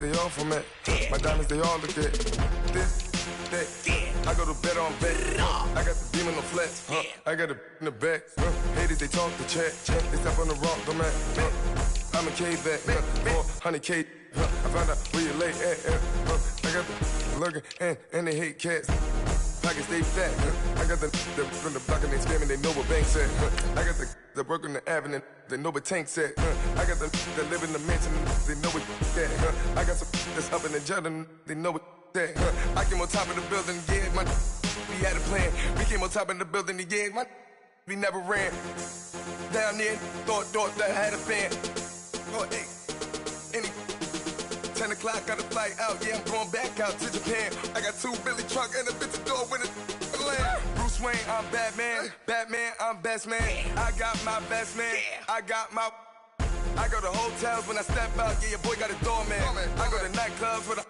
They all from it. My diamonds, they all look at this, that. I go to bed on bed. I got the demon on flex. I got it in the back. Haters, they talk the chat. They step on the rock, the man. I'm a cave back. 400K. I found out where you lay at. I got the lurking and they hate cats. Pockets stay fat. I got the from the block and they scamming. They know what banks at. I got the work on the avenue. They know what tanks at. I got the that live in the mansion. They know what that. I got some that's up in the jungle. They know what that. I came on top of the building. Yeah, my we had a plan. We came on top of the building. Yeah, my we never ran. Down there, thought that I had a fan. Oh, hey, any 10 o'clock, got a flight out. Yeah, I'm going back out to Japan. I got 2 Billy truck and a bitch door with a land. Bruce Wayne, I'm Batman. Batman, I'm best man. I got my best man. I got my. I go to hotels when I step out. Yeah, your boy got a doorman. I go to nightclubs with a.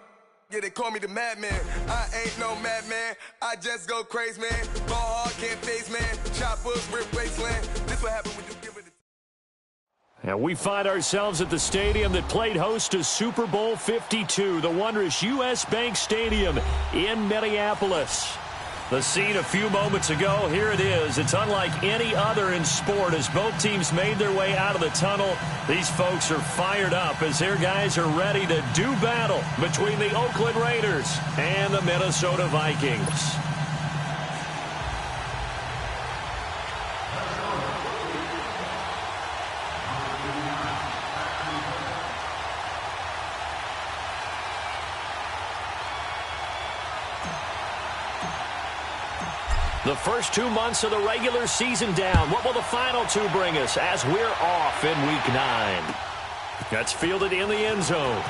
Yeah, they call me the madman. I ain't no madman. I just go crazy, man. Ball hard, can't face, man. Choppers, rip wasteland. This what happened when you give it. And we find ourselves at the stadium that played host to Super Bowl 52, the wondrous U.S. Bank Stadium in Minneapolis. The scene a few moments ago, here it is. It's unlike any other in sport as both teams made their way out of the tunnel. These folks are fired up as their guys are ready to do battle between the Oakland Raiders and the Minnesota Vikings. The first 2 months of the regular season down. What will the final 2 bring us as we're off in Week 9? That's fielded in the end zone.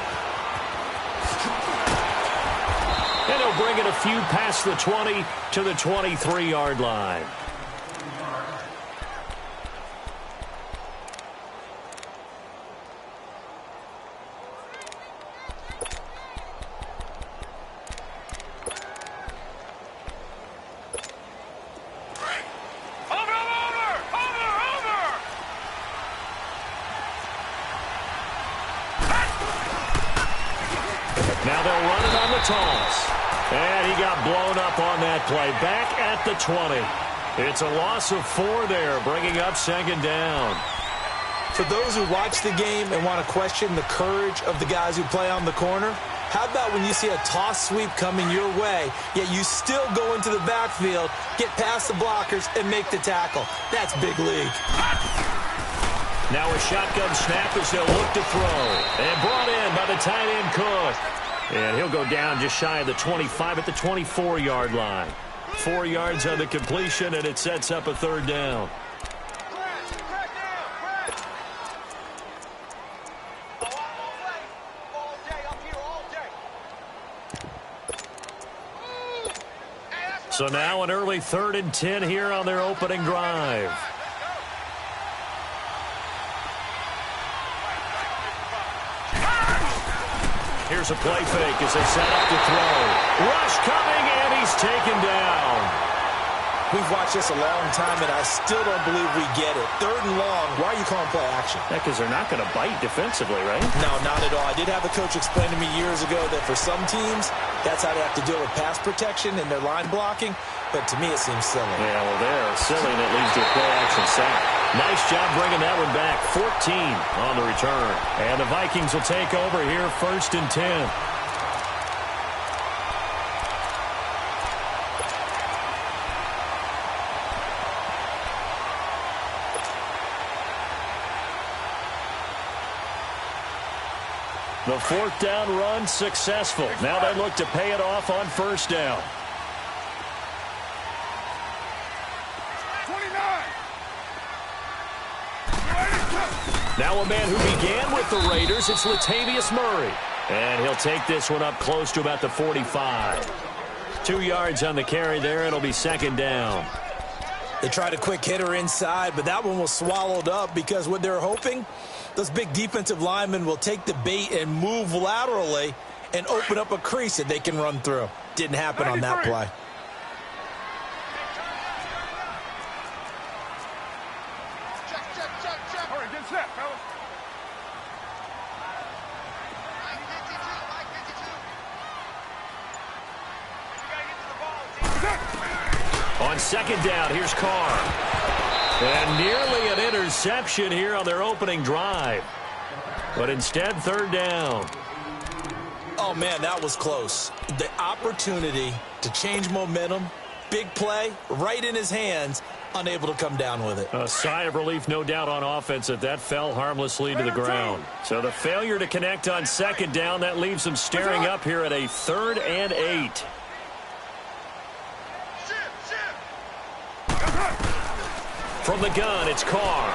And he'll bring it a few past the 20 to the 23-yard line. Now they'll run it on the toss. And he got blown up on that play. Back at the 20. It's a loss of 4 there, bringing up second down. For those who watch the game and want to question the courage of the guys who play on the corner, how about when you see a toss sweep coming your way, yet you still go into the backfield, get past the blockers, and make the tackle? That's big league. Now a shotgun snap as they'll look to throw. And brought in by the tight end Cook. And he'll go down just shy of the 25 at the 24-yard line. 4 yards on the completion, and it sets up a third down. So now an early 3rd and 10 here on their opening drive. Here's a play fake as they set up to throw. Rush coming, and he's taken down. We've watched this a long time, and I still don't believe we get it. 3rd and long, why are you calling play action? Yeah, because they're not going to bite defensively, right? No, not at all. I did have a coach explain to me years ago that for some teams, that's how they have to deal with pass protection and their line blocking. But to me, it seems silly. Yeah, well, they're silly, and it leads to a play-action sack. Nice job bringing that one back. 14 on the return. And the Vikings will take over here 1st and 10. The 4th down run successful. Now they look to pay it off on 1st down. 29. Now a man who began with the Raiders, it's Latavius Murray. And he'll take this one up close to about the 45. 2 yards on the carry there. It'll be 2nd down. They tried a quick hitter inside, but that one was swallowed up because what they're hoping, those big defensive linemen will take the bait and move laterally and open up a crease that they can run through. Didn't happen on that play. All right, get set, fellas. On second down, here's Carr. And nearly an interception here on their opening drive. But instead, third down. Oh, man, that was close. The opportunity to change momentum, big play, right in his hands, unable to come down with it. A sigh of relief, no doubt, on offense that fell harmlessly to the ground. So the failure to connect on second down, that leaves them staring up here at a 3rd and 8. From the gun, it's Carr.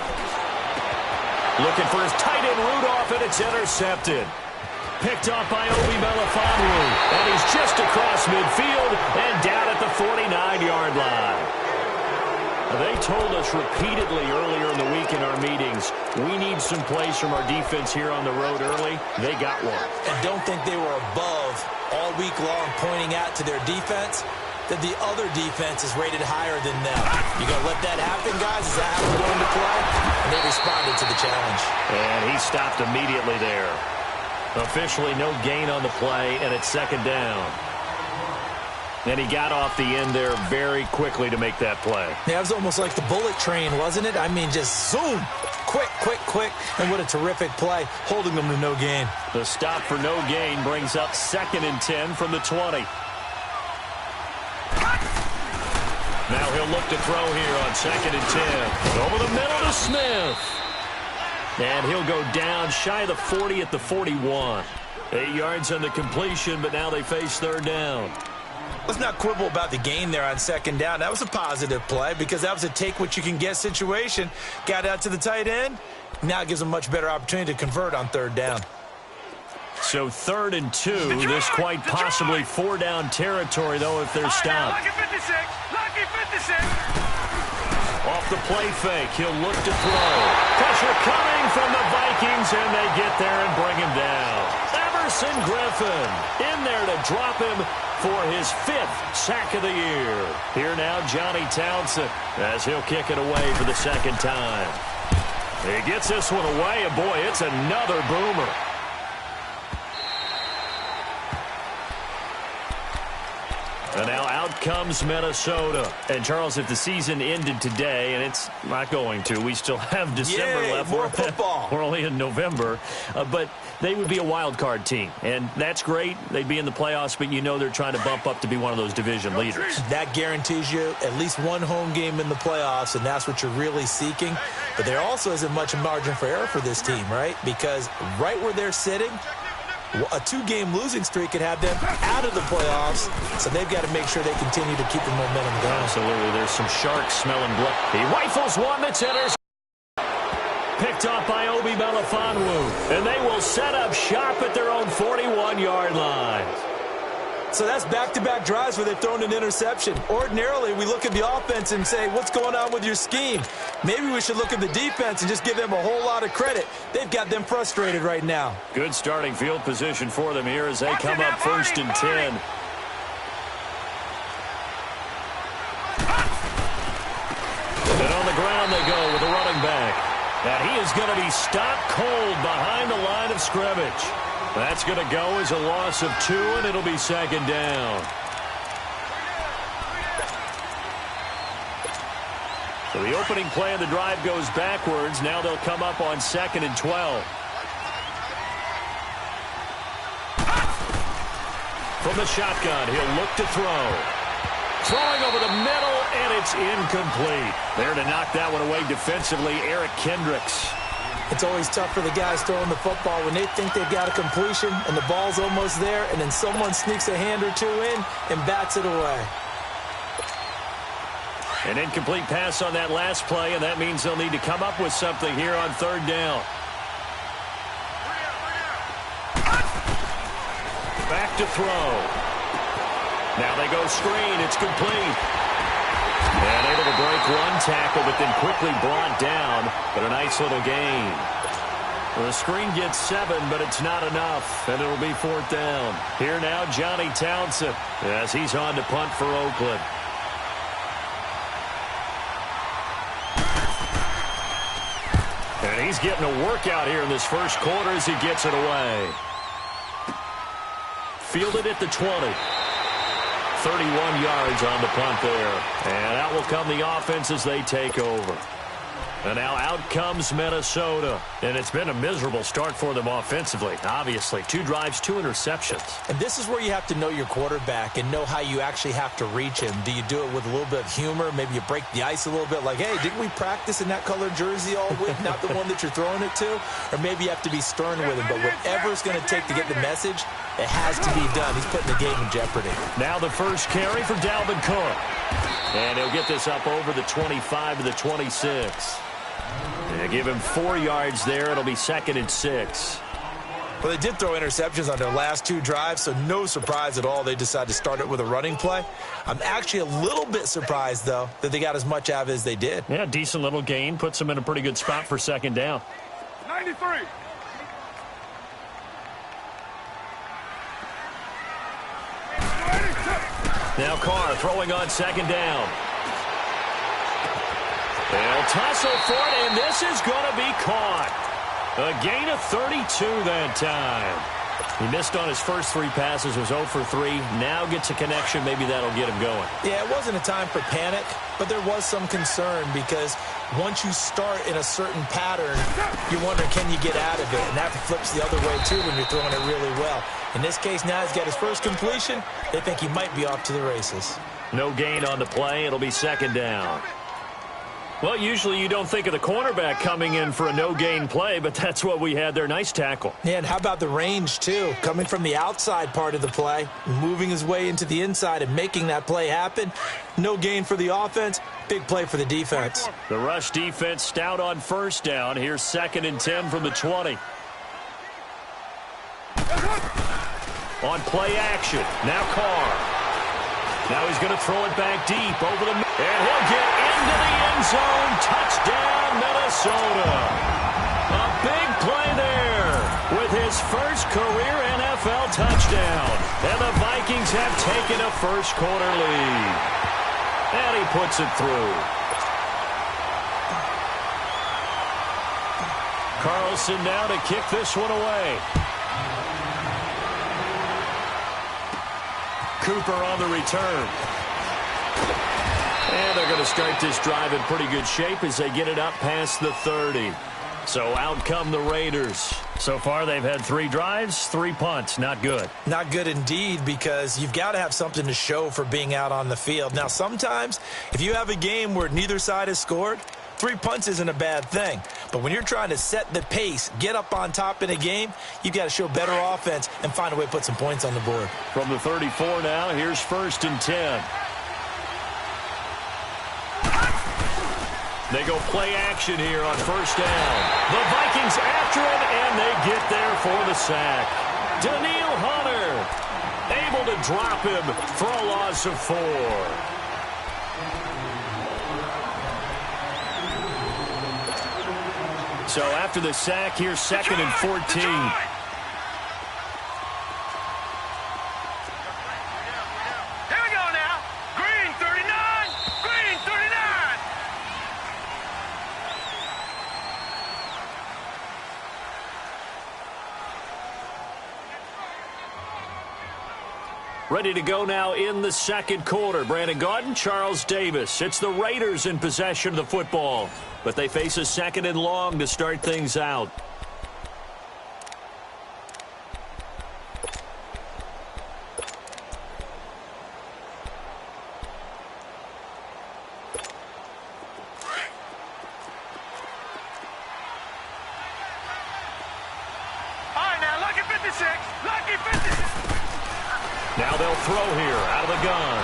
Looking for his tight end Rudolph, and it's intercepted. Picked off by Obi Melifonwu, and he's just across midfield and down at the 49-yard line. They told us repeatedly earlier in the week in our meetings, we need some plays from our defense here on the road early. They got one. And don't think they were above all week long pointing out to their defense that the other defense is rated higher than them. You going to let that happen, guys? Is that how we're going to play? And they responded to the challenge. And he stopped immediately there. Officially no gain on the play, and it's second down. And he got off the end there very quickly to make that play. Yeah, it was almost like the bullet train, wasn't it? I mean, just zoom. Quick, quick, quick. And what a terrific play, holding them to no gain. The stop for no gain brings up 2nd and 10 from the 20. Now he'll look to throw here on 2nd and 10. Over the middle to Smith. And he'll go down shy of the 40 at the 41. 8 yards on the completion, but now they face third down. Let's not quibble about the gain there on second down. That was a positive play because that was a take-what-you-can-get situation. Got out to the tight end. Now it gives them a much better opportunity to convert on third down. So 3rd and 2. This quite possibly 4-down territory, though, if they're stopped. Lucky 56. Lucky 56. Off the play fake, he'll look to throw. Pressure coming from the Vikings, and they get there and bring him down. Everson Griffin in there to drop him for his 5th sack of the year. Here now, Johnny Townsend, as he'll kick it away for the second time. He gets this one away, and boy, it's another boomer. And now out comes Minnesota. And, Charles, if the season ended today, and it's not going to, we still have December left. More football. We're only in November. But they would be a wild card team. And that's great. They'd be in the playoffs, but you know they're trying to bump up to be one of those division leaders. That guarantees you at least one home game in the playoffs, and that's what you're really seeking. But there also isn't much margin for error for this team, right? Because right where they're sitting, a 2-game losing streak could have them out of the playoffs, so they've got to make sure they continue to keep the momentum going. Absolutely. There's some sharks smelling blood. He rifles one that's enters. Picked off by Obi Melifonwu, and they will set up shop at their own 41-yard line. So that's back-to-back drives where they've thrown an interception. Ordinarily, we look at the offense and say, what's going on with your scheme? Maybe we should look at the defense and just give them a whole lot of credit. They've got them frustrated right now. Good starting field position for them here as they come up 1st and 10. And on the ground they go with the running back. And he is going to be stopped cold behind the line of scrimmage. That's going to go as a loss of 2, and it'll be second down. So the opening play of the drive goes backwards. Now they'll come up on 2nd and 12. From the shotgun, he'll look to throw. Throwing over the middle, and it's incomplete. There to knock that one away defensively, Eric Kendricks. It's always tough for the guys throwing the football when they think they've got a completion and the ball's almost there, and then someone sneaks a hand or two in and bats it away. An incomplete pass on that last play, and that means they'll need to come up with something here on third down. Back to throw. Now they go screen. It's complete. And able to break one tackle, but then quickly brought down. But a nice little gain. The screen gets 7, but it's not enough. And it'll be 4th down. Here now, Johnny Townsend, as he's on to punt for Oakland. And he's getting a workout here in this first quarter as he gets it away. Fielded at the 20. 31 yards on the punt there. And out will come the offense as they take over. And now out comes Minnesota. And it's been a miserable start for them offensively. Obviously, 2 drives, 2 interceptions. And this is where you have to know your quarterback and know how you actually have to reach him. Do you do it with a little bit of humor? Maybe you break the ice a little bit like, hey, didn't we practice in that colored jersey all week, not the one that you're throwing it to? Or maybe you have to be stern with him. But whatever it's going to take to get the message, it has to be done. He's putting the game in jeopardy. Now the first carry for Dalvin Cook. And he'll get this up over the 25 to the 26. They give him 4 yards there. It'll be 2nd and 6. Well, they did throw interceptions on their last 2 drives, so no surprise at all they decided to start it with a running play. I'm actually a little bit surprised, though, that they got as much out of it as they did. Yeah, decent little gain. Puts them in a pretty good spot for 2nd down. 93. Now Carr throwing on 2nd down. They'll tussle for it, and this is going to be caught. A gain of 32 that time. He missed on his first 3 passes, was 0 for 3. Now gets a connection. Maybe that'll get him going. Yeah, it wasn't a time for panic, but there was some concern because once you start in a certain pattern, you wonder, can you get out of it? And that flips the other way, too, when you're throwing it really well. In this case, now he's got his first completion. They think he might be off to the races. No gain on the play. It'll be 2nd down. Well, usually you don't think of the cornerback coming in for a no-gain play, but that's what we had there. Nice tackle. Yeah, and how about the range, too? Coming from the outside part of the play, moving his way into the inside and making that play happen. No gain for the offense, big play for the defense. The rush defense stout on 1st down. Here's 2nd and 10 from the 20. On play action, now Carr. Now he's going to throw it back deep over the middle. And he'll get into the end zone. Touchdown, Minnesota. A big play there with his first career NFL touchdown. And the Vikings have taken a first-quarter lead. And he puts it through. Carlson now to kick this one away. Cooper on the return. And they're going to start this drive in pretty good shape as they get it up past the 30. So out come the Raiders. So far they've had 3 drives, 3 punts. Not good. Not good indeed, because you've got to have something to show for being out on the field. Now, sometimes if you have a game where neither side has scored, 3 punts isn't a bad thing. But when you're trying to set the pace, get up on top in a game, you've got to show better offense and find a way to put some points on the board. From the 34 now, here's 1st and 10. They go play action here on 1st down. The Vikings after him, and they get there for the sack. Daniil Hunter able to drop him for a loss of 4. So after the sack, here's 2nd and 14. Here we go now. Green 39. Green 39. Ready to go now in the 2nd quarter. Brandon Gaudin, Charles Davis. It's the Raiders in possession of the football, but they face a 2nd and long to start things out. All right, now, lucky 56. Lucky 56. Now they'll throw here out of the gun.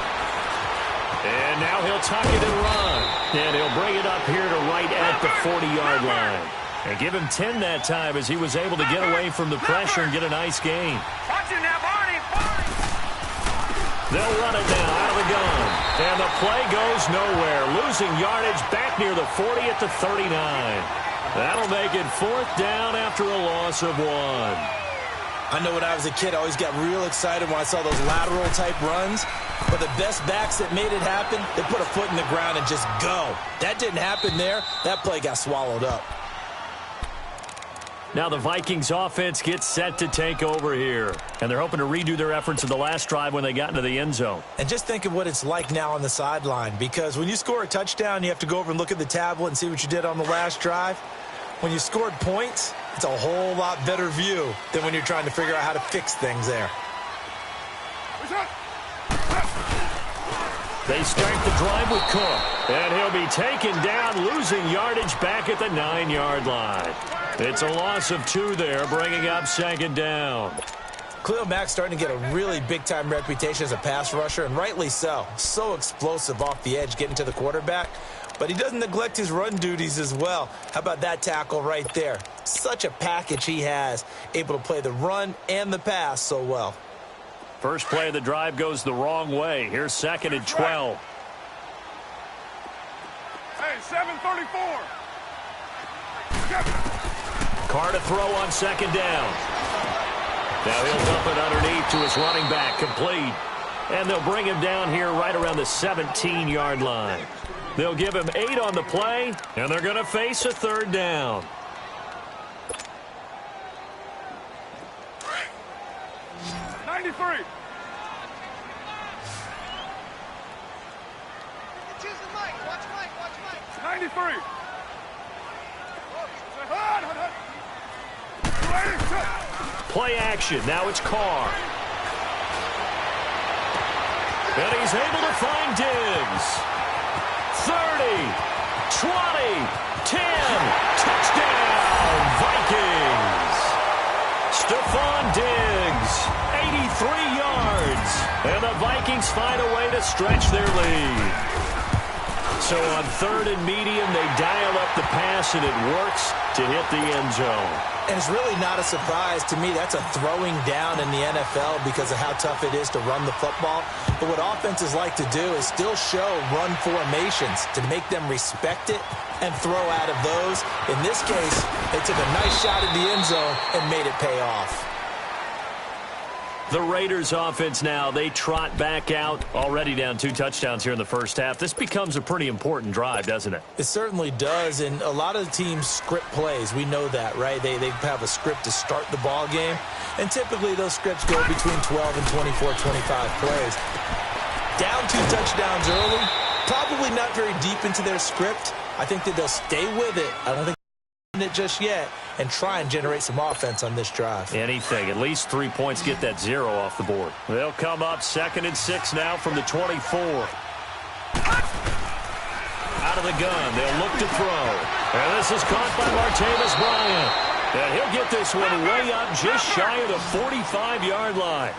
And now he'll tuck it and run. And he'll bring it up here to right at the 40-yard line. And give him 10 that time as he was able to get away from the pressure and get a nice gain. Watch it now, Barney. They'll run it now out of the gun. And the play goes nowhere. Losing yardage back near the 40 at the 39. That'll make it 4th down after a loss of 1. I know when I was a kid, I always got real excited when I saw those lateral-type runs. But the best backs that made it happen, they put a foot in the ground and just go. That didn't happen there. That play got swallowed up. Now the Vikings offense gets set to take over here. And they're hoping to redo their efforts of the last drive when they got into the end zone. And just think of what it's like now on the sideline, because when you score a touchdown, you have to go over and look at the tablet and see what you did on the last drive. When you scored points, it's a whole lot better view than when you're trying to figure out how to fix things there. They start the drive with Cook, and he'll be taken down, losing yardage back at the 9-yard line. It's a loss of 2 there, bringing up second down. Khalil Mack's starting to get a really big-time reputation as a pass rusher, and rightly so. So explosive off the edge getting to the quarterback, but he doesn't neglect his run duties as well. How about that tackle right there? Such a package he has, able to play the run and the pass so well. First play of the drive goes the wrong way. Here's 2nd and 12. Hey, 734. Carr to throw on 2nd down. Now he'll dump it underneath to his running back, complete. And they'll bring him down here right around the 17-yard line. They'll give him 8 on the play, and they're going to face a 3rd down. Choose the mic. Watch Mike. 93. Play action. Now it's Carr. And he's able to find Diggs. 30, 20, 10. Touchdown, Vikings. Stephon Diggs, 83 yards. And the Vikings find a way to stretch their lead. So on 3rd and medium, they dial up the pass, and it works to hit the end zone. And it's really not a surprise to me. That's a throwing down in the NFL because of how tough it is to run the football. But what offenses like to do is still show run formations to make them respect it and throw out of those. In this case, they took a nice shot at the end zone and made it pay off. The Raiders offense now, they trot back out, already down 2 touchdowns here in the first half. This becomes a pretty important drive, doesn't it? It certainly does, and a lot of the teams script plays. We know that, right? They have a script to start the ball game, and typically those scripts go between 12 and 24, 25 plays. Down 2 touchdowns early, probably not very deep into their script. I think that they'll stay with it. I don't think it just yet, and try and generate some offense on this drive. Anything. At least 3 points, get that 0 off the board. They'll come up 2nd and 6 now from the 24. Out of the gun. They'll look to throw. And this is caught by Martavis Bryant. And he'll get this one way up just shy of the 45-yard line.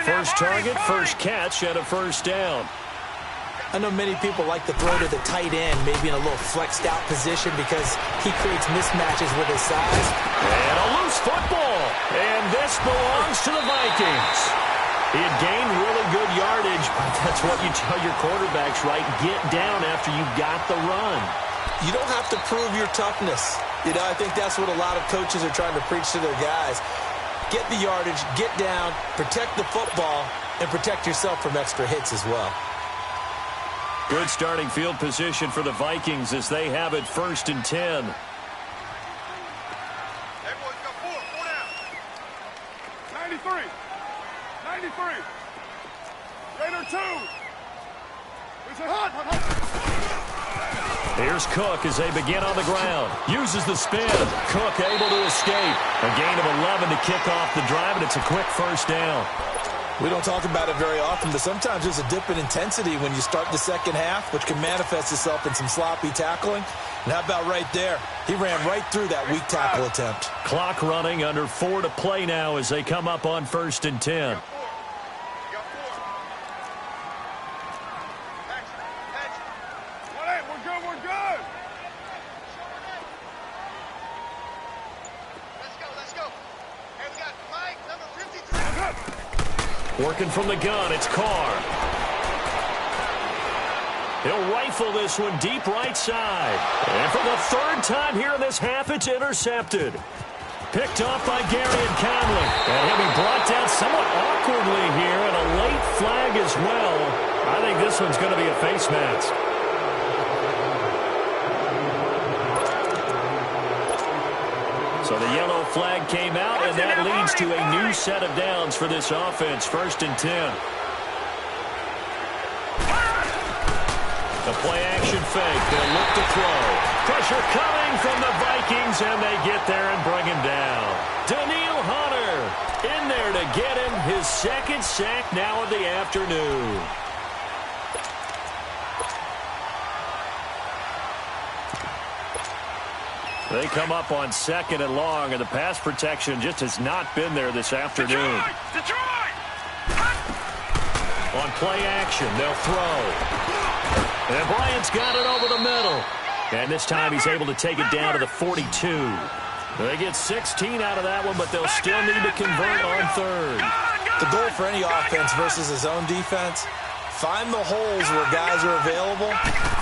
First target, first catch, and a first down. I know many people like to throw to the tight end, maybe in a little flexed out position because he creates mismatches with his size. And a loose football. And this belongs to the Vikings. He had gained really good yardage, but that's what you tell your quarterbacks, right? Get down after you got the run. You don't have to prove your toughness. You know, I think that's what a lot of coaches are trying to preach to their guys. Get the yardage, get down, protect the football, and protect yourself from extra hits as well. Good starting field position for the Vikings as they have it 1st and 10. Everyone's got 4 down. 93. Raider 2. It's a hot. Here's Cook as they begin on the ground. Uses the spin. Cook able to escape. A gain of 11 to kick off the drive, and it's a quick first down. We don't talk about it very often, but sometimes there's a dip in intensity when you start the second half, which can manifest itself in some sloppy tackling. And how about right there? He ran right through that weak tackle attempt. Clock running, under 4 to play now as they come up on 1st and 10. Working from the gun, it's Carr. He'll rifle this one deep right side. And for the 3rd time here in this half, it's intercepted. Picked off by Gary and Conley. And he'll be brought down somewhat awkwardly here, and a late flag as well. I think this one's going to be a face mask. So So the yellow flag came out, and that leads to a new set of downs for this offense. 1st and 10. The play-action fake. They'll look to throw. Pressure coming from the Vikings, and they get there and bring him down. Daniil Hunter in there to get him his 2nd sack now of the afternoon. They come up on 2nd and long, and the pass protection just has not been there this afternoon. Detroit! On play action, they'll throw. And Bryant's got it over the middle. And this time he's able to take it down to the 42. They get 16 out of that one, but they'll still need to convert on 3rd. The goal for any offense versus his own defense, find the holes where guys are available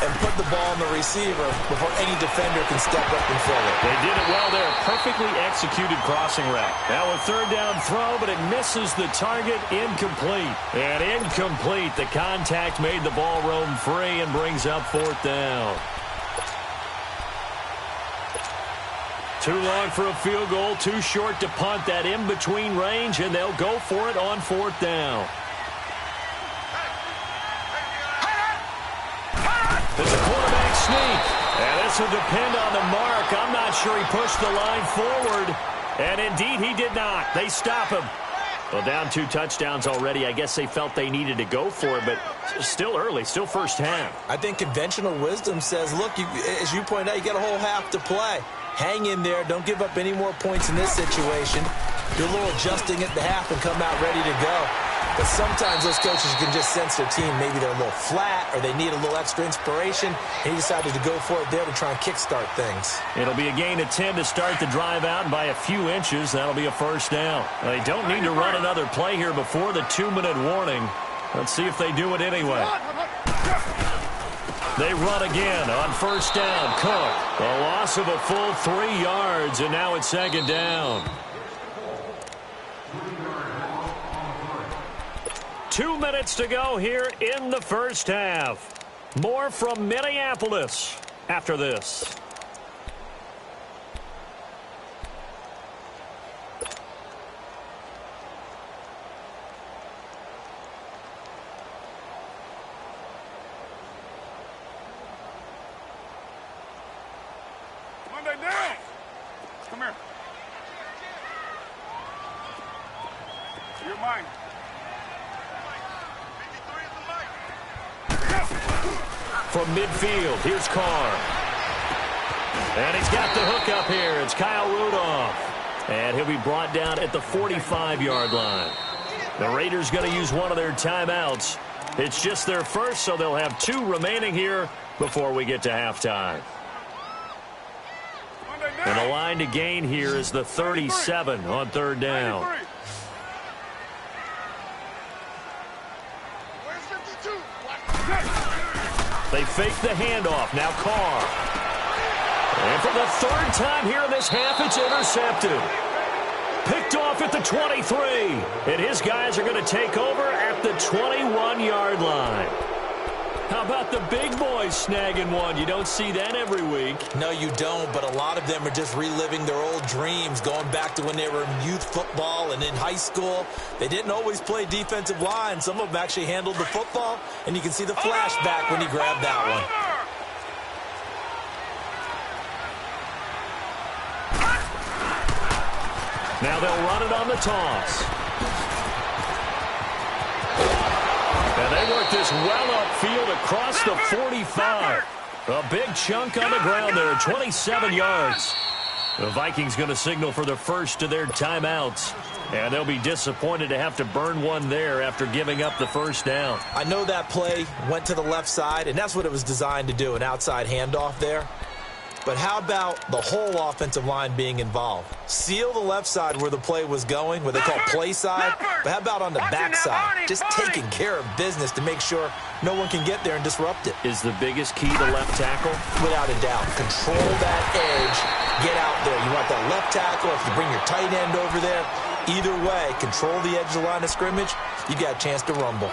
and put the ball on the receiver before any defender can step up and fill it. They did it well there. Perfectly executed crossing route. Now a 3rd down throw, but it misses the target. Incomplete. And incomplete. The contact made the ball roam free and brings up 4th down. Too long for a field goal. Too short to punt. That in-between range, and they'll go for it on 4th down. There's a quarterback sneak, and this will depend on the mark. I'm not sure he pushed the line forward, and indeed he did not. They stop him. Well, down 2 touchdowns already. I guess they felt they needed to go for it, but still early, still first half. I think conventional wisdom says, look, as you pointed out, you got a whole half to play. Hang in there. Don't give up any more points in this situation. Do a little adjusting at the half and come out ready to go. But sometimes those coaches can just sense their team. Maybe they're a little flat or they need a little extra inspiration. And he decided to go for it there to try and kickstart things. It'll be a gain of 10 to start the drive out, and by a few inches, that'll be a 1st down. They don't need to run another play here before the 2-minute warning. Let's see if they do it anyway. They run again on 1st down. Cook. A loss of a full 3 yards, and now it's 2nd down. 2 minutes to go here in the first half. More from Minneapolis after this. Monday down! Come here. You're mine. From midfield, here's Carr. And he's got the hook up here. It's Kyle Rudolph. And he'll be brought down at the 45-yard line. The Raiders going to use one of their timeouts. It's just their first, so they'll have 2 remaining here before we get to halftime. And the line to gain here is the 37 on 3rd down. They fake the handoff. Now Carr. And for the 3rd time here in this half, it's intercepted. Picked off at the 23. And his guys are going to take over at the 21-yard line. How about the big boys snagging one? You don't see that every week. No, you don't, but a lot of them are just reliving their old dreams, going back to when they were in youth football and in high school. They didn't always play defensive line. Some of them actually handled the football, and you can see the flashback when he grabbed that one. Now they'll run it on the toss. And they work this well upfield across the 45. A big chunk on the ground there, 27 yards. The Vikings going to signal for the first of their timeouts. And they'll be disappointed to have to burn one there after giving up the 1st down. I know that play went to the left side, and that's what it was designed to do, an outside handoff there. But how about the whole offensive line being involved? Seal the left side where the play was going, what they call play side. But how about on the back side? Just taking care of business to make sure no one can get there and disrupt it. Is the biggest key the left tackle? Without a doubt. Control that edge. Get out there. You want that left tackle. If you bring your tight end over there, either way, control the edge of the line of scrimmage, you got a chance to rumble.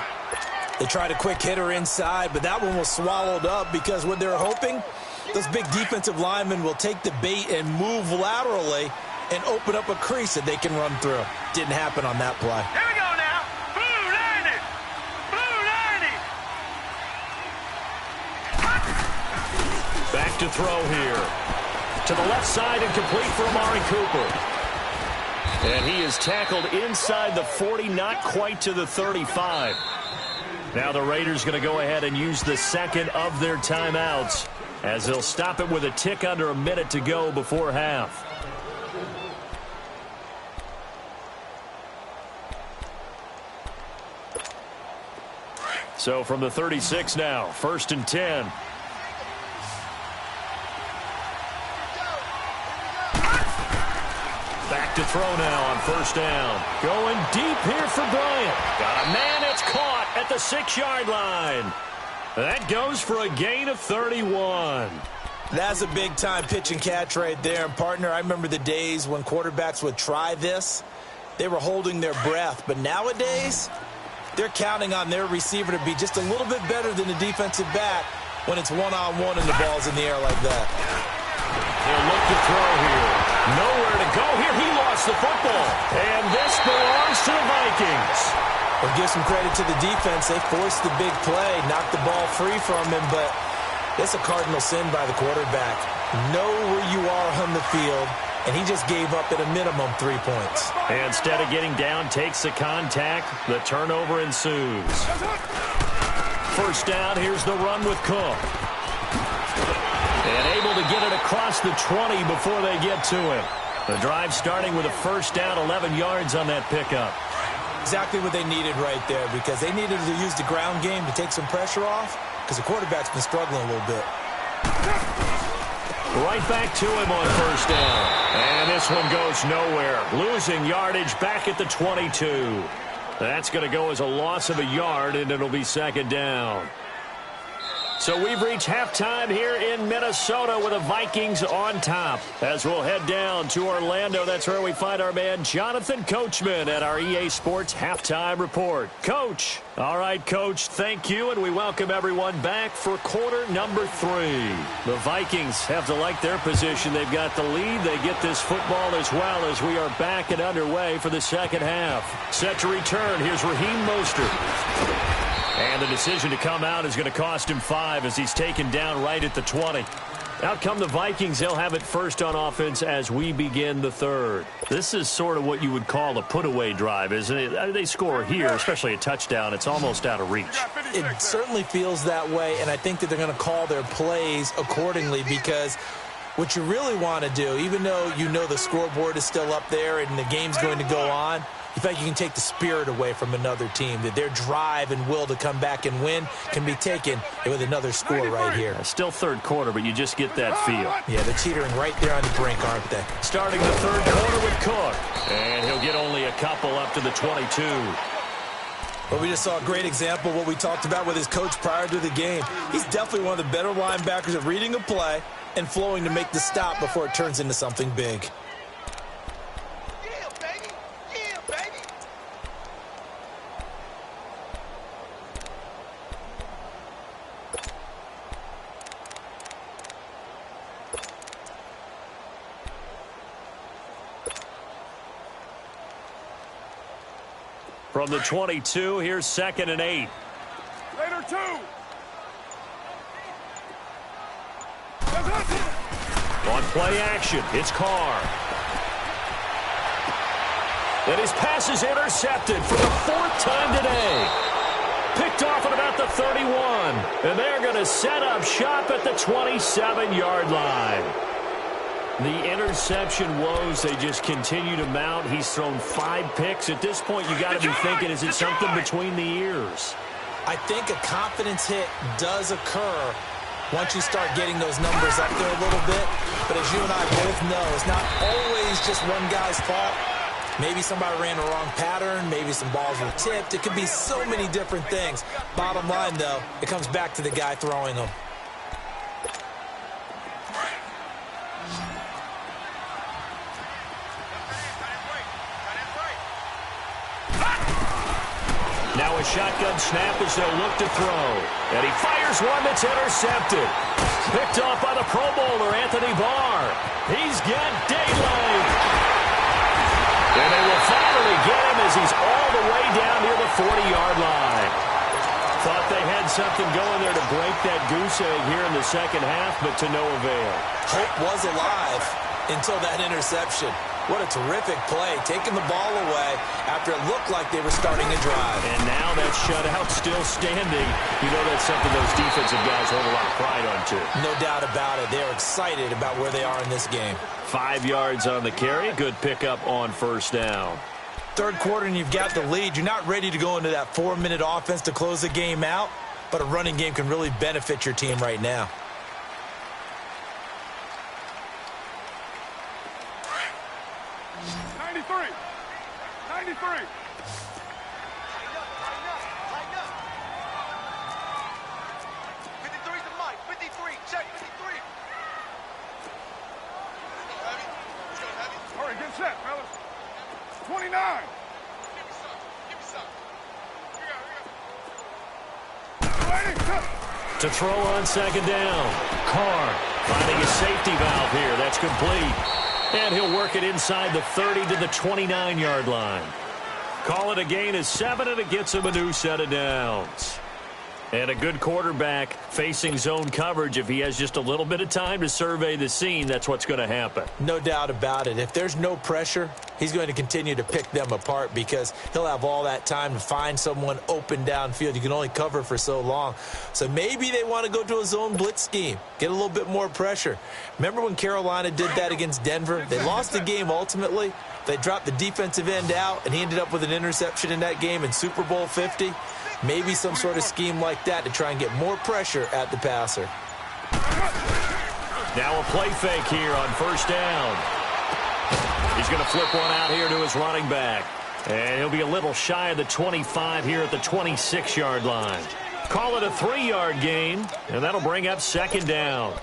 They tried a quick hitter inside, but that one was swallowed up because what they're hoping, those big defensive linemen will take the bait and move laterally and open up a crease that they can run through. Didn't happen on that play. Here we go now. Blue 90. Blue 90. Back to throw here. To the left side and complete for Amari Cooper. And he is tackled inside the 40, not quite to the 35. Now the Raiders going to go ahead and use the second of their timeouts as they'll stop it with a tick under a minute to go before half. So from the 36 now, 1st and 10. Back to throw now on 1st down. Going deep here for Bryant. Got a man that's caught at the 6-yard line. That goes for a gain of 31. That's a big-time pitch and catch right there. And, partner, I remember the days when quarterbacks would try this. They were holding their breath. But nowadays, they're counting on their receiver to be just a little bit better than the defensive back when it's one-on-one and the ball's in the air like that. He'll look to throw here. Nowhere to go here. He lost the football. And this belongs to the Vikings. Well, give some credit to the defense. They forced the big play, knocked the ball free from him, but it's a cardinal sin by the quarterback. Know where you are on the field, and he just gave up at a minimum 3 points. And instead of getting down, takes the contact. The turnover ensues. 1st down, here's the run with Cook. And able to get it across the 20 before they get to him. The drive starting with a 1st down, 11 yards on that pickup. Exactly what they needed right there, because they needed to use the ground game to take some pressure off, because the quarterback's been struggling a little bit. Right back to him on 1st down. And this one goes nowhere. Losing yardage back at the 22. That's going to go as a loss of a yard, and it'll be 2nd down. So we've reached halftime here in Minnesota with the Vikings on top. As we'll head down to Orlando, that's where we find our man Jonathan Coachman at our EA Sports Halftime Report. Coach. All right, Coach, thank you, and we welcome everyone back for quarter number 3. The Vikings have to like their position. They've got the lead. They get this football as well as we are back and underway for the 2nd half. Set to return. Here's Raheem Mostert. And the decision to come out is going to cost him 5 as he's taken down right at the 20. Out come the Vikings. They'll have it first on offense as we begin the 3rd. This is sort of what you would call a put-away drive, isn't it? They score here, especially a touchdown. It's almost out of reach. It certainly feels that way, and I think that they're going to call their plays accordingly, because what you really want to do, even though you know the scoreboard is still up there and the game's going to go on, in fact, you can take the spirit away from another team, that their drive and will to come back and win can be taken with another score right here. Still 3rd quarter, but you just get that feel. Yeah, they're teetering right there on the brink, aren't they? Starting the 3rd quarter with Cook. And he'll get only a couple up to the 22. Well, we just saw a great example of what we talked about with his coach prior to the game. He's definitely one of the better linebackers at reading a play and flowing to make the stop before it turns into something big. From the 22, here's 2nd and 8. Later 2. On play action, it's Carr. And his pass is intercepted for the 4th time today. Picked off at about the 31. And they're going to set up shop at the 27-yard line. The interception woes, they just continue to mount. He's thrown 5 picks. At this point, you got to be thinking, is it something between the ears? I think a confidence hit does occur once you start getting those numbers up there a little bit. But as you and I both know, it's not always just one guy's fault. Maybe somebody ran the wrong pattern. Maybe some balls were tipped. It could be so many different things. Bottom line, though, it comes back to the guy throwing them. Now a shotgun snap as they'll look to throw. And he fires one that's intercepted. Picked off by the Pro Bowler, Anthony Barr. He's got daylight. And they will finally get him as he's all the way down near the 40-yard line. Thought they had something going there to break that goose egg here in the second half, but to no avail. Hope was alive until that interception. What a terrific play, taking the ball away after it looked like they were starting a drive. And now that shutout still standing. You know that's something those defensive guys hold a lot of pride on, too. No doubt about it. They're excited about where they are in this game. 5 yards on the carry. Good pickup on first down. Third quarter and you've got the lead. You're not ready to go into that 4-minute offense to close the game out, but a running game can really benefit your team right now. To throw on second down. Carr finding a safety valve here. That's complete. And he'll work it inside the 30 to the 29-yard line. Call it a gain of 7, and it gets him a new set of downs. And a good quarterback facing zone coverage. If he has just a little bit of time to survey the scene, that's what's going to happen. No doubt about it. If there's no pressure, he's going to continue to pick them apart because he'll have all that time to find someone open downfield. You can only cover for so long. So maybe they want to go to a zone blitz scheme, get a little bit more pressure. Remember when Carolina did that against Denver? They lost the game ultimately. They dropped the defensive end out, and he ended up with an interception in that game in Super Bowl 50. Maybe some sort of scheme like that to try and get more pressure at the passer. Now a play fake here on first down. He's going to flip one out here to his running back. And he'll be a little shy of the 25 here at the 26-yard line. Call it a 3-yard gain, and that'll bring up second down.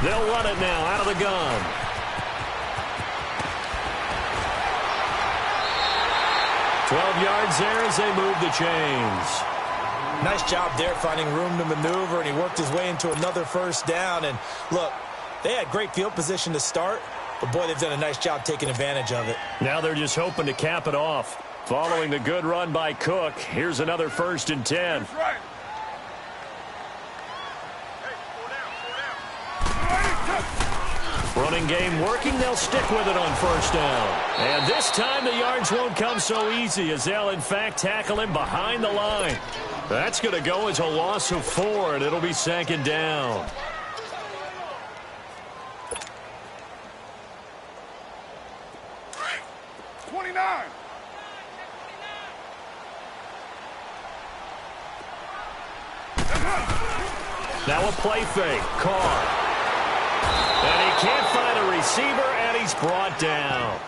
They'll run it now out of the gun. "12 yards there as they move the chains. Nice job there finding room to maneuver, and he worked his way into another first down. And look, they had great field position to start, but boy, they've done a nice job taking advantage of it. Now they're just hoping to cap it off. Following the good run by Cook, here's another 1st and 10. Running game working. They'll stick with it on first down. And this time the yards won't come so easy as they'll, in fact, tackle him behind the line. That's going to go as a loss of 4, and it'll be second down. Now a play fake. Carr. And he can't find a receiver, and he's brought down.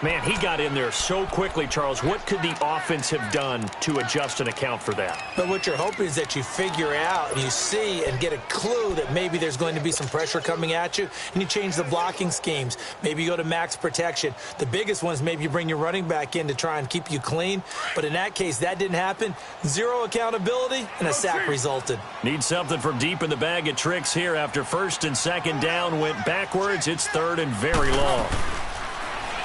Man, he got in there so quickly, Charles. What could the offense have done to adjust and account for that? But what you're hoping is that you figure out and you see and get a clue that maybe there's going to be some pressure coming at you, and you change the blocking schemes. Maybe you go to max protection. The biggest one is maybe you bring your running back in to try and keep you clean. But in that case, that didn't happen. Zero accountability, and a sack resulted. Need something from deep in the bag of tricks here after 1st and 2nd down went backwards. It's 3rd and very long.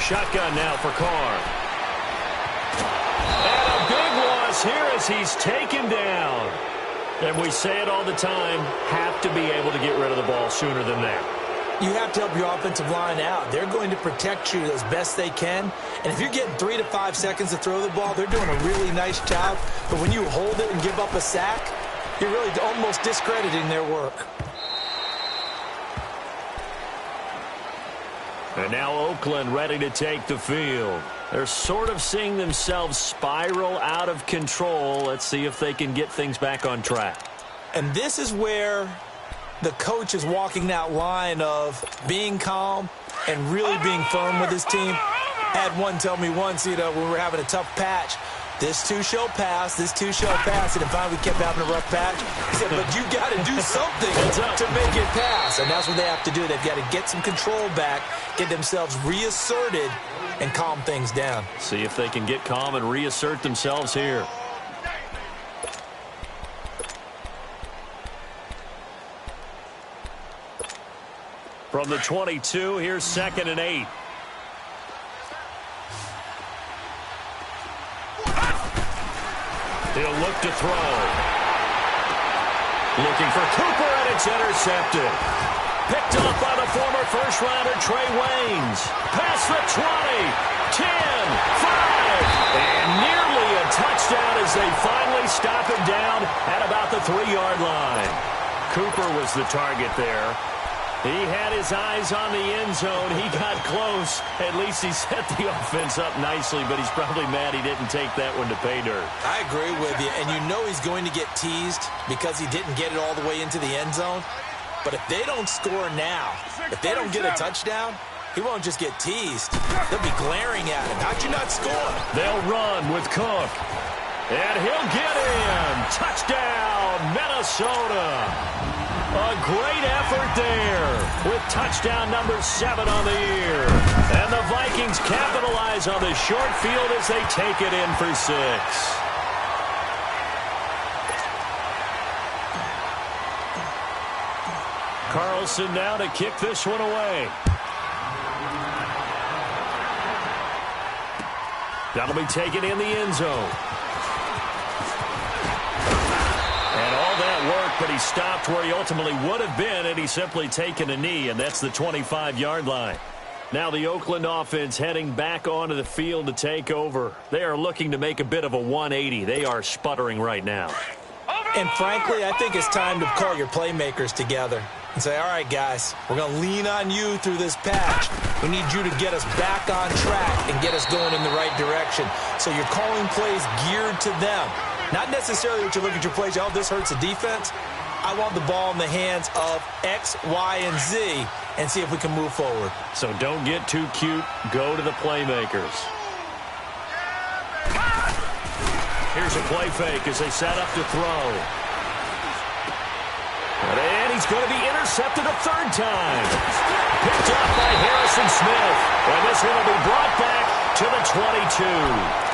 Shotgun now for Carr. And a big loss here as he's taken down. And we say it all the time, have to be able to get rid of the ball sooner than that. You have to help your offensive line out. They're going to protect you as best they can. And if you're getting 3 to 5 seconds to throw the ball, they're doing a really nice job. But when you hold it and give up a sack, you're really almost discrediting their work. And now Oakland ready to take the field. They're sort of seeing themselves spiral out of control. Let's see if they can get things back on track. And this is where the coach is walking that line of being calm and really being firm with his team. I had one tell me once, when we were having a tough patch, This too shall pass. This too shall pass. And finally we kept having a rough patch. He said, but you got to do something to make it pass. And that's what they have to do. They've got to get some control back, get themselves reasserted, and calm things down. See if they can get calm and reassert themselves here. From the 22, here's 2nd and 8. He'll look to throw. Looking for Cooper, and it's intercepted. Picked up by the former first-rounder Trey Waynes. Past the 20, 10, 5, and nearly a touchdown as they finally stop him down at about the 3-yard line. Cooper was the target there. He had his eyes on the end zone. He got close. At least he set the offense up nicely, but he's probably mad he didn't take that one to pay dirt. I agree with you, and you know he's going to get teased because he didn't get it all the way into the end zone. But if they don't score now, if they don't get a touchdown, he won't just get teased. They'll be glaring at him. How'd you not score? They'll run with Cook. And he'll get in. Touchdown, Minnesota. A great effort there with touchdown number 7 on the year. And the Vikings capitalize on the short field as they take it in for 6. Carlson now to kick this one away. That'll be taken in the end zone. And all that work, but he stopped where he ultimately would have been, and he's simply taken a knee, and that's the 25-yard line. Now the Oakland offense heading back onto the field to take over. They are looking to make a bit of a 180. They are sputtering right now. And frankly, I think it's time to call your playmakers together and say, all right, guys, we're going to lean on you through this patch. We need you to get us back on track and get us going in the right direction. So you're calling plays geared to them. Not necessarily that you look at your plays, oh, this hurts the defense. I want the ball in the hands of X, Y, and Z and see if we can move forward. So don't get too cute. Go to the playmakers. Here's a play fake as they set up to throw. And he's going to be intercepted a 3rd time. Picked up by Harrison Smith. And this one will be brought back to the 22.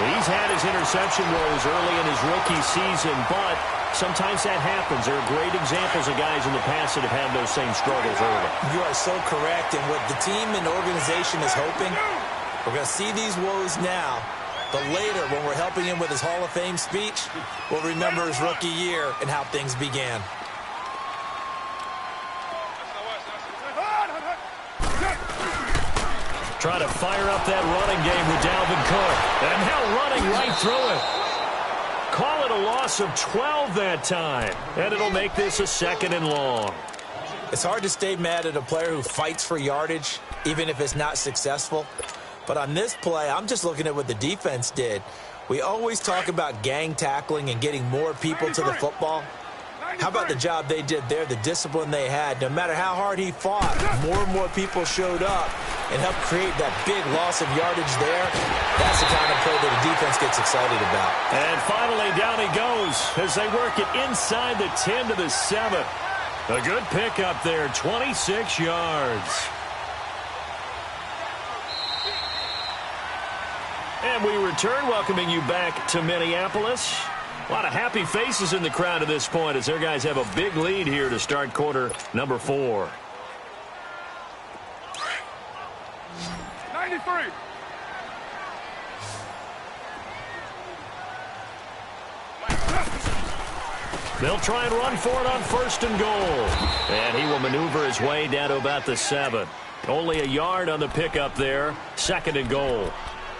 He's had his interception woes early in his rookie season, but sometimes that happens. There are great examples of guys in the past that have had those same struggles early. You are so correct. And what the team and organization is hoping, we're going to see these woes now. But later, when we're helping him with his Hall of Fame speech, we'll remember his rookie year and how things began. Trying to fire up that running game with Dalvin Cook. And now running right through it. Call it a loss of 12 that time. And it'll make this a 2nd and long. It's hard to stay mad at a player who fights for yardage, even if it's not successful. But on this play, I'm just looking at what the defense did. We always talk about gang tackling and getting more people to the football. How about the job they did there, the discipline they had? No matter how hard he fought, more and more people showed up and helped create that big loss of yardage there. That's the kind of play that the defense gets excited about. And finally, down he goes as they work it inside the 10 to the 7. A good pickup there, 26 yards. And we return, welcoming you back to Minneapolis. A lot of happy faces in the crowd at this point as their guys have a big lead here to start quarter number 4. 93. They'll try and run for it on 1st and goal. And he will maneuver his way down to about the 7. Only a yard on the pickup there. 2nd and goal.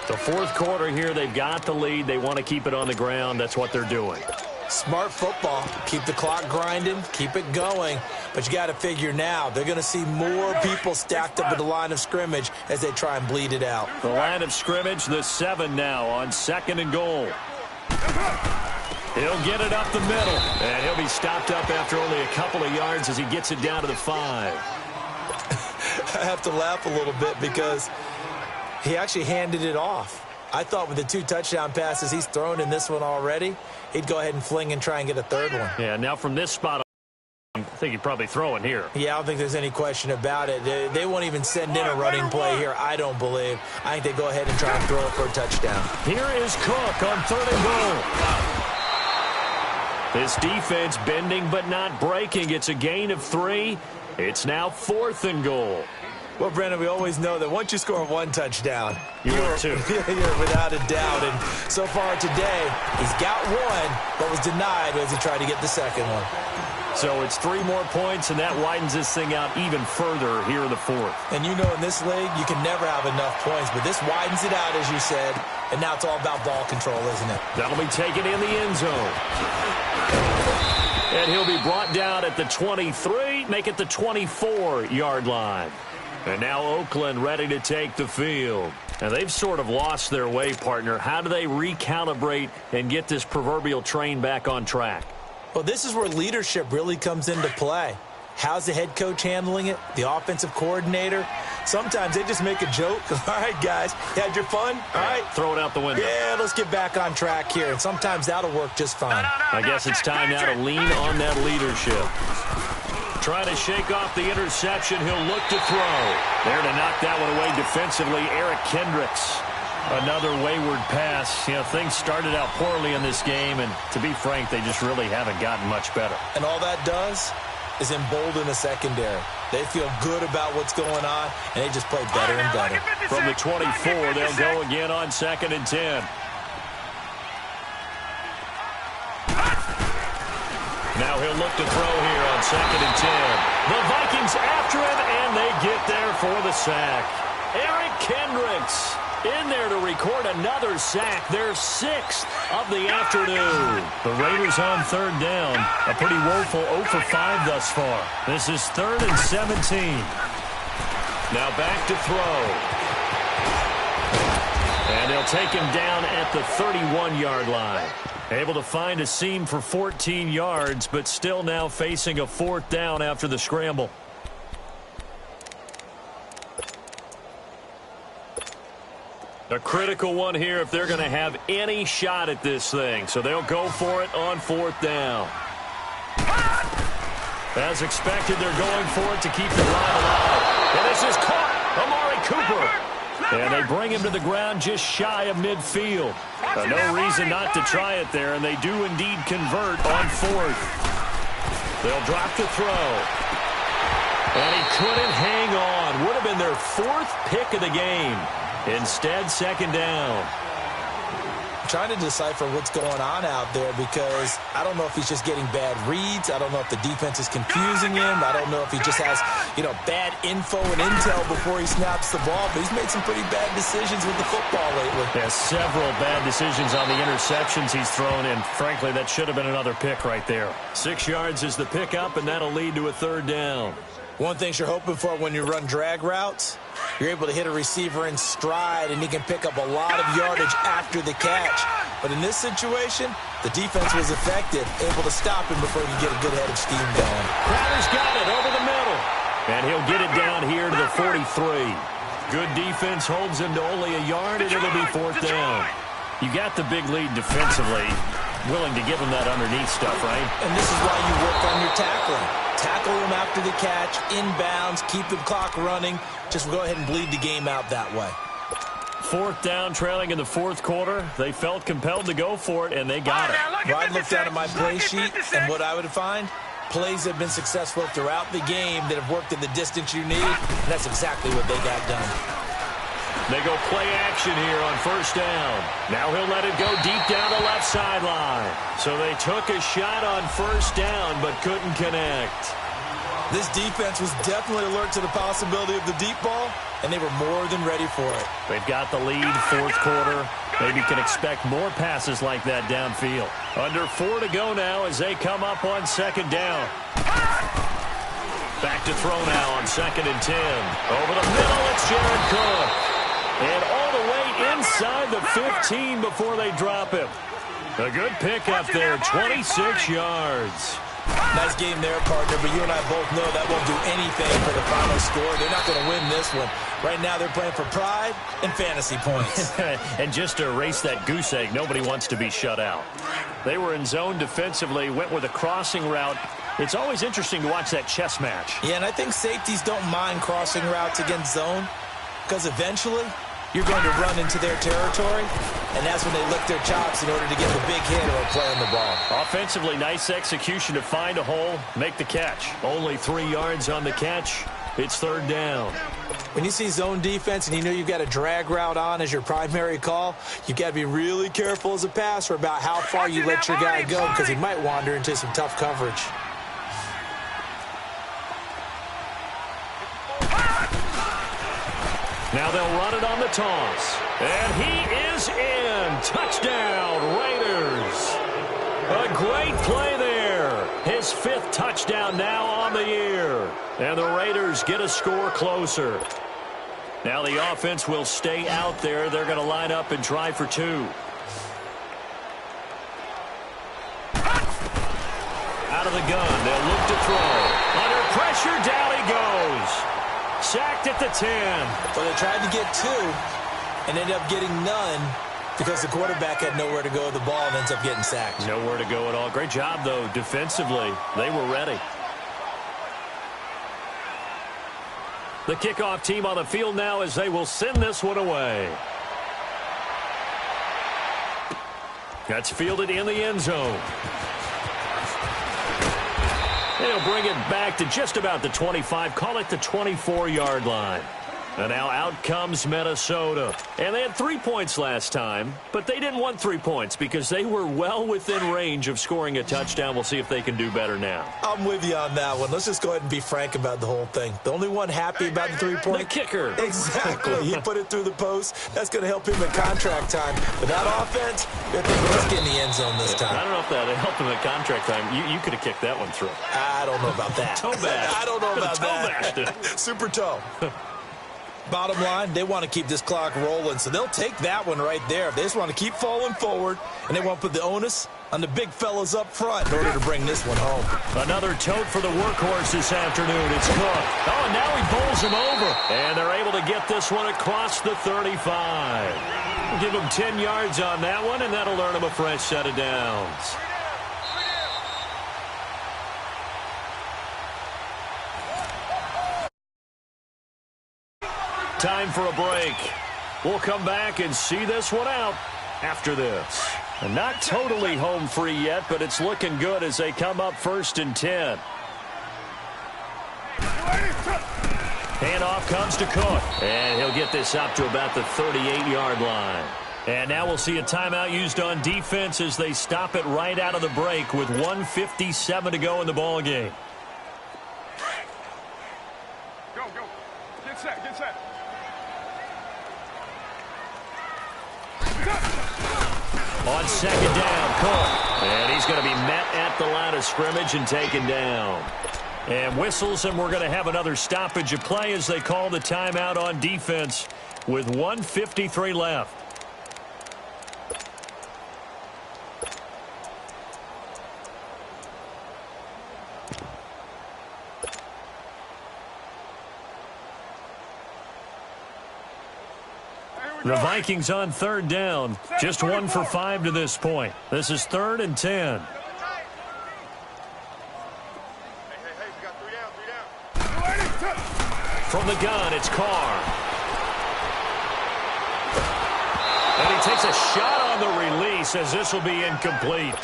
The 4th quarter here, they've got the lead. They want to keep it on the ground. That's what they're doing. Smart football. Keep the clock grinding. Keep it going. But you got to figure now, they're going to see more people stacked up at the line of scrimmage as they try and bleed it out. The line of scrimmage, the 7 now on 2nd and goal. He'll get it up the middle. And he'll be stopped up after only a couple of yards as he gets it down to the 5. I have to laugh a little bit because he actually handed it off. I thought with the 2 touchdown passes he's thrown in this one already, he'd go ahead and fling and try and get a third one. Yeah, now from this spot, I think he'd probably throw it here. Yeah, I don't think there's any question about it. They won't even send in a running play here, I don't believe. I think they go ahead and try and throw it for a touchdown. Here is Cook on 3rd and goal. This defense bending but not breaking. It's a gain of 3. It's now 4th and goal. Well, Brendan, we always know that once you score 1 touchdown, you're 2. You're without a doubt. And so far today, he's got 1, but was denied as he tried to get the second one. So it's 3 more points, and that widens this thing out even further here in the 4th. And you know in this league, you can never have enough points, but this widens it out, as you said, and now it's all about ball control, isn't it? That'll be taken in the end zone. And he'll be brought down at the 23, make it the 24-yard line. And now Oakland ready to take the field. And they've sort of lost their way, partner. How do they recalibrate and get this proverbial train back on track? Well, this is where leadership really comes into play. How's the head coach handling it? The offensive coordinator? Sometimes they just make a joke. All right, guys, you had your fun? All right. Throw it out the window. Yeah, let's get back on track here. And sometimes that'll work just fine. I guess it's time now to lean on that leadership. Trying to shake off the interception. He'll look to throw. There to knock that one away defensively, Eric Kendricks. Another wayward pass. You know, things started out poorly in this game, and to be frank, they just really haven't gotten much better. And all that does is embolden the secondary. They feel good about what's going on, and they just play better and better. From the 24, they'll go again on 2nd and 10. Now he'll look to throw here on 2nd and 10. The Vikings after him, and they get there for the sack. Eric Kendricks in there to record another sack, their 6th of the afternoon. The Raiders on 3rd down. A pretty woeful 0 for 5 thus far. This is 3rd and 17. Now back to throw. And they'll take him down at the 31-yard line. Able to find a seam for 14 yards, but still now facing a 4th down after the scramble. A critical one here if they're going to have any shot at this thing. So they'll go for it on 4th down. As expected, they're going for it to keep the drive alive. And this is caught. Amari Cooper. And they bring him to the ground just shy of midfield. No reason not to try it there, and they do indeed convert on 4th. They'll drop the throw. And he couldn't hang on. Would have been their 4th pick of the game. Instead, 2nd down. I'm trying to decipher what's going on out there because I don't know if he's just getting bad reads. I don't know if the defense is confusing him. I don't know if he just has, bad info and intel before he snaps the ball. But he's made some pretty bad decisions with the football lately. Yeah, several bad decisions on the interceptions he's thrown, and frankly, that should have been another pick right there. 6 yards is the pickup, and that'll lead to a 3rd down. One thing you're hoping for when you run drag routes, you're able to hit a receiver in stride, and he can pick up a lot of yardage after the catch. But in this situation, the defense was effective, able to stop him before he could get a good head of steam going. Crowder's got it over the middle. And he'll get it down here to the 43. Good defense holds him to only a yard, and it'll be 4th down. You got the big lead defensively. Willing to give him that underneath stuff, right? And this is why you work on your tackling. Tackle him after the catch, inbounds, keep the clock running. Just go ahead and bleed the game out that way. 4th down, trailing in the 4th quarter. They felt compelled to go for it, and they got it. Well, I'd look down at my play sheet, and what I would find, plays have been successful throughout the game that have worked in the distance you need, and that's exactly what they got done. They go play action here on 1st down. Now he'll let it go deep down the left sideline. So they took a shot on 1st down, but couldn't connect. This defense was definitely alert to the possibility of the deep ball, and they were more than ready for it. They've got the lead, 4th quarter. Maybe can expect more passes like that downfield. Under 4 to go now as they come up on 2nd down. Back to throw now on 2nd and 10. Over the middle, it's Jared Cook. And all the way inside the 15 before they drop him. A good pickup there, 26 yards. Nice game there, partner, but you and I both know that won't do anything for the final score. They're not going to win this one. Right now, they're playing for pride and fantasy points. And just to erase that goose egg, nobody wants to be shut out. They were in zone defensively, went with a crossing route. It's always interesting to watch that chess match. Yeah, and I think safeties don't mind crossing routes against zone because eventually you're going to run into their territory, and that's when they lick their chops in order to get the big hit or a play on the ball. Offensively, nice execution to find a hole, make the catch. Only 3 yards on the catch. It's third down. When you see zone defense and you know you've got a drag route on as your primary call, you've got to be really careful as a passer about how far you let your guy go because he might wander into some tough coverage. Now they'll run it on the toss. And he is in. Touchdown, Raiders. A great play there. His 5th touchdown now on the year. And the Raiders get a score closer. Now the offense will stay out there. They're going to line up and try for 2. Out of the gun. They'll look to throw. Under pressure, down he goes. Sacked at the 10. Well, they tried to get 2 and ended up getting none because the quarterback had nowhere to go with the ball and ends up getting sacked. Nowhere to go at all. Great job, though, defensively. They were ready. The kickoff team on the field now as they will send this one away. That's fielded in the end zone. They'll bring it back to just about the 25, call it the 24-yard line. And now out comes Minnesota. And they had 3 points last time, but they didn't want 3 points because they were well within range of scoring a touchdown. We'll see if they can do better now. I'm with you on that one. Let's just go ahead and be frank about the whole thing. The only one happy about the 3-point? The kicker. Exactly. He put it through the post. That's going to help him in contract time. But that offense, they're thinking, let's get in the end zone this time. I don't know if that helped him at contract time. You could have kicked that one through. I don't know about that. Toe bash. I don't know about that. Toe bashed it. Super toe. Bottom line, they want to keep this clock rolling, so they'll take that one right there. They just want to keep falling forward, and they want to put the onus on the big fellas up front in order to bring this one home. Another tote for the workhorse this afternoon. It's Cook. Oh, and now he bowls him over. And they're able to get this one across the 35. We'll give him 10 yards on that one, and that'll earn him a fresh set of downs. Time for a break. We'll come back and see this one out after this. And not totally home free yet, but it's looking good as they come up 1st and 10. Handoff comes to Cook. And he'll get this up to about the 38-yard line. And now we'll see a timeout used on defense as they stop it right out of the break with 1:57 to go in the ballgame. Go, go. Get set, get set. On 2nd down, Cook. And he's going to be met at the line of scrimmage and taken down. And whistles, and we're going to have another stoppage of play as they call the timeout on defense with 1:53 left. The Vikings on 3rd down. Just 1 for 5 to this point. This is 3rd and 10. From the gun, it's Carr. And he takes a shot on the release as this will be incomplete.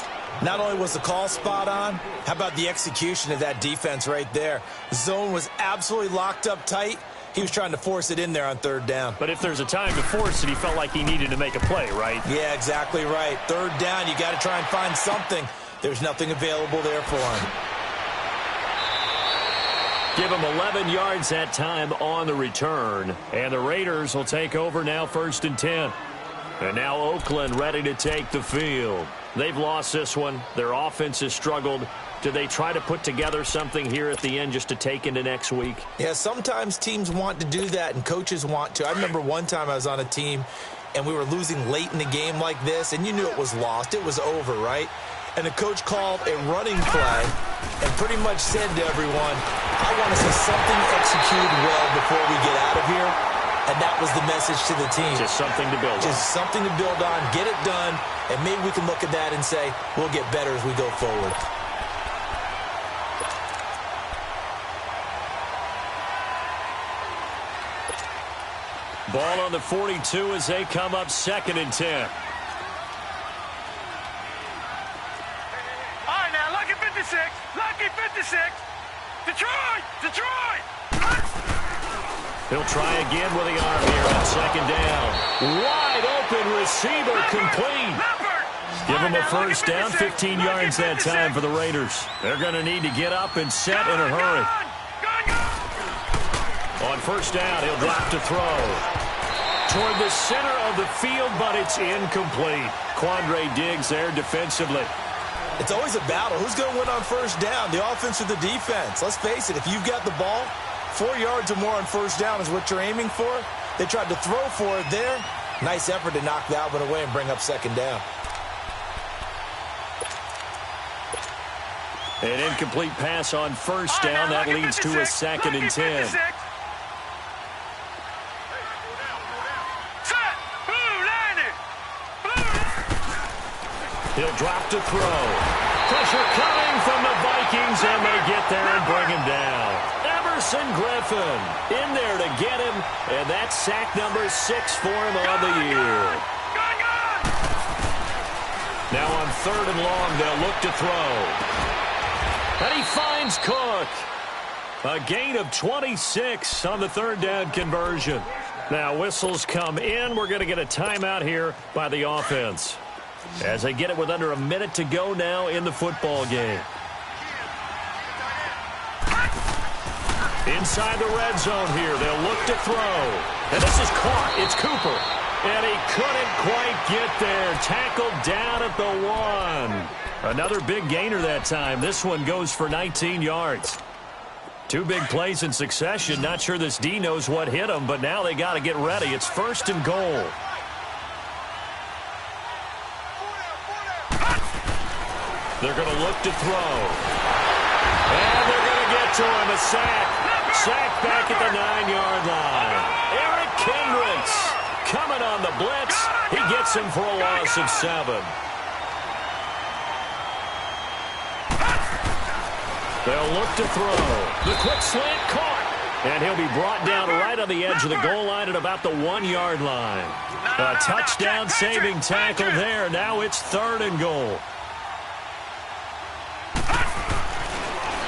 Not only was the call spot on, how about the execution of that defense right there? The zone was absolutely locked up tight. He was trying to force it in there on 3rd down. But if there's a time to force it, he felt like he needed to make a play, right? Yeah, exactly right. 3rd down, you got to try and find something. There's nothing available there for him. Give him 11 yards that time on the return. And the Raiders will take over now 1st and 10. And now Oakland ready to take the field. They've lost this one. Their offense has struggled. Do they try to put together something here at the end just to take into next week? Yeah, sometimes teams want to do that and coaches want to. I remember one time I was on a team and we were losing late in the game like this, and you knew it was lost. It was over, right? and the coach called a running play and pretty much said to everyone, I want to see something executed well before we get out of here. And that was the message to the team. Just something to build on. Just something to build on, get it done, and maybe we can look at that and say, we'll get better as we go forward. Ball on the 42 as they come up 2nd and 10. All right, now, lucky 56. Lucky 56. Detroit! Detroit! He'll try again with the arm here on 2nd down. Wide open receiver complete. Give him a first down, 15 yards that time for the Raiders. They're going to need to get up and set in a hurry. On first down, he'll drop to throw. Toward the center of the field, but it's incomplete. Quandre Diggs there defensively. It's always a battle. Who's going to win on first down, the offense or the defense? Let's face it, if you've got the ball, 4 yards or more on first down is what you're aiming for. They tried to throw for it there. Nice effort to knock that one away and bring up 2nd down. An incomplete pass on first down. That leads to a 2nd and 10. He'll drop to throw. Pressure coming from the Vikings, and they get there and bring him down. Emerson Griffin in there to get him, and that's sack number 6 for him on the year. Now on 3rd and long, they'll look to throw. And he finds Cook. A gain of 26 on the 3rd down conversion. Now whistles come in. We're going to get a timeout here by the offense, as they get it with under a minute to go now in the football game. Inside the red zone here, they'll look to throw. And this is caught. It's Cooper. And he couldn't quite get there. Tackled down at the 1. Another big gainer that time. This one goes for 19 yards. 2 big plays in succession. Not sure this D knows what hit him, but now they got to get ready. It's 1st and goal. They're going to look to throw. And they're going to get to him. A sack. Sack back at the 9-yard line. Eric Kendricks coming on the blitz. He gets him for a loss of 7. They'll look to throw. The quick slant caught. And he'll be brought down right on the edge of the goal line at about the 1-yard line. A touchdown-saving tackle there. Now it's 3rd and goal.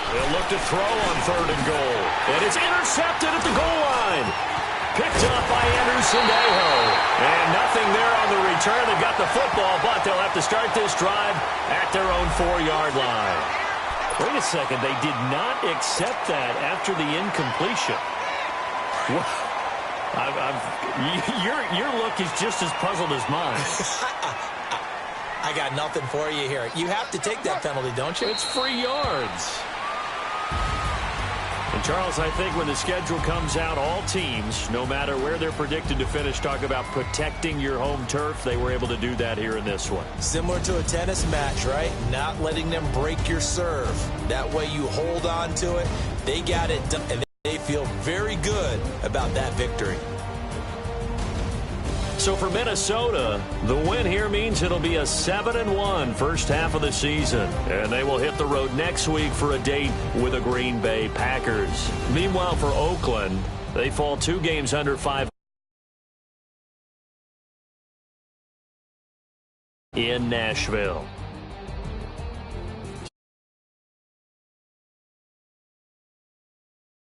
They'll look to throw on 3rd and goal. And it's intercepted at the goal line. Picked up by Anderson Dejo. And nothing there on the return. They got the football, but they'll have to start this drive at their own 4-yard line. Wait a second. They did not accept that after the incompletion. Your look is just as puzzled as mine. I got nothing for you here. You have to take that penalty, don't you? It's free yards. And, Charles, I think when the schedule comes out, all teams, no matter where they're predicted to finish, talk about protecting your home turf. They were able to do that here in this one. Similar to a tennis match, right? Not letting them break your serve. That way you hold on to it. They got it done, and they feel very good about that victory. So for Minnesota, the win here means it'll be a 7-1 first half of the season. And they will hit the road next week for a date with the Green Bay Packers. Meanwhile, for Oakland, they fall 2 games under 500 in Nashville.